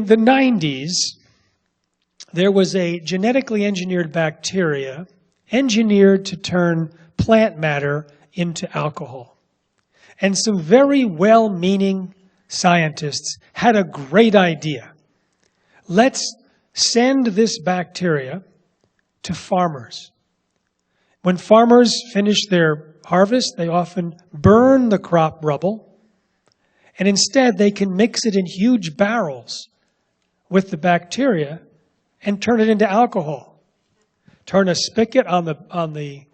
the 90s, there was a genetically engineered bacteria engineered to turn plant matter into alcohol. And some very well-meaning scientists had a great idea. Let's send this bacteria to farmers. When farmers finish their harvest, they often burn the crop rubble, and instead they can mix it in huge barrels with the bacteria and turn it into alcohol. Turn a spigot on the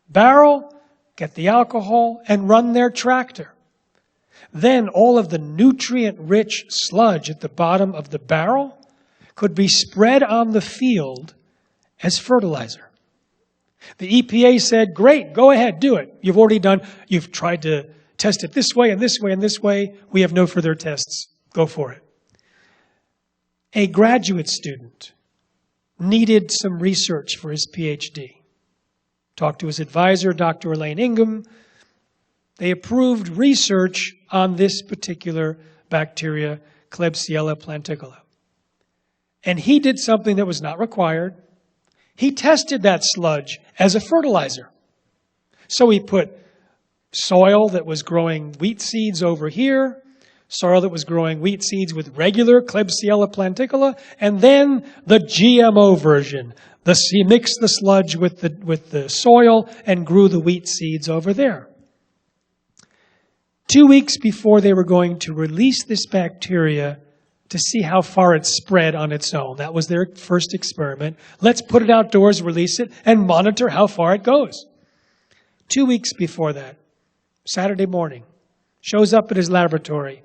barrel, get the alcohol, and run their tractor. Then all of the nutrient-rich sludge at the bottom of the barrel could be spread on the field as fertilizer. The EPA said, great, go ahead, do it. You've tried to test it this way and this way and this way. We have no further tests. Go for it. A graduate student needed some research for his PhD. Talked to his advisor, Dr. Elaine Ingham. They approved research on this particular bacteria, Klebsiella planticola. And he did something that was not required. He tested that sludge as a fertilizer. So he put soil that was growing wheat seeds over here, soil that was growing wheat seeds with regular Klebsiella planticola, and then the GMO version. He mixed the sludge with the soil and grew the wheat seeds over there. 2 weeks before they were going to release this bacteria to see how far it spread on its own. That was their first experiment. Let's put it outdoors, release it, and monitor how far it goes. 2 weeks before that, Saturday morning, shows up at his laboratory,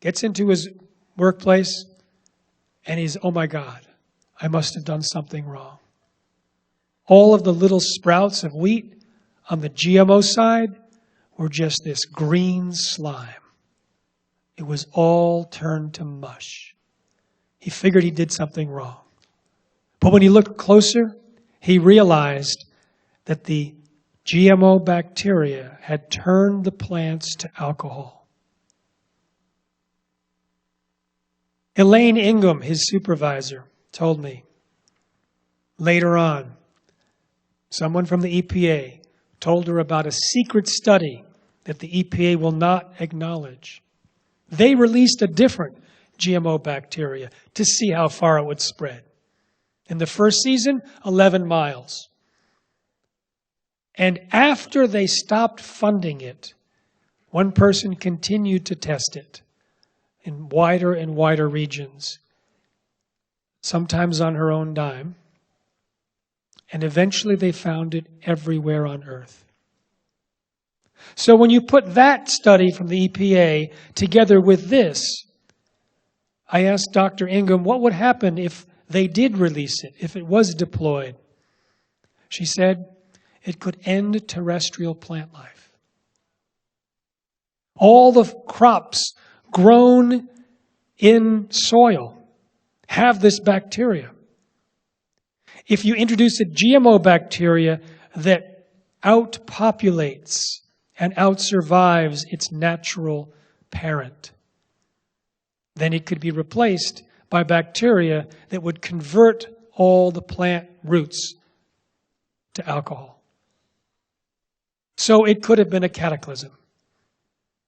gets into his workplace, and he's, oh my God, I must have done something wrong. All of the little sprouts of wheat on the GMO side were just this green slime. It was all turned to mush. He figured he did something wrong. But when he looked closer, he realized that the GMO bacteria had turned the plants to alcohol. Elaine Ingham, his supervisor, told me later on, someone from the EPA told her about a secret study that the EPA will not acknowledge. They released a different GMO bacteria to see how far it would spread. In the first season, 11 miles. And after they stopped funding it, one person continued to test it in wider and wider regions, sometimes on her own dime. And eventually they found it everywhere on Earth. So when you put that study from the EPA together with this, I asked Dr. Ingham what would happen if they did release it, if it was deployed. She said it could end terrestrial plant life. All the crops grown in soil have this bacteria. If you introduce a GMO bacteria that outpopulates and outsurvives its natural parent, then it could be replaced by bacteria that would convert all the plant roots to alcohol. So it could have been a cataclysm.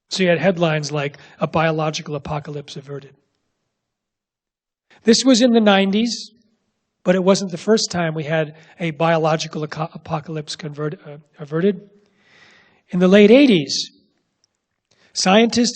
So you had headlines like, "A biological apocalypse averted." This was in the 90s, but it wasn't the first time we had a biological apocalypse averted. In the late 80s, scientists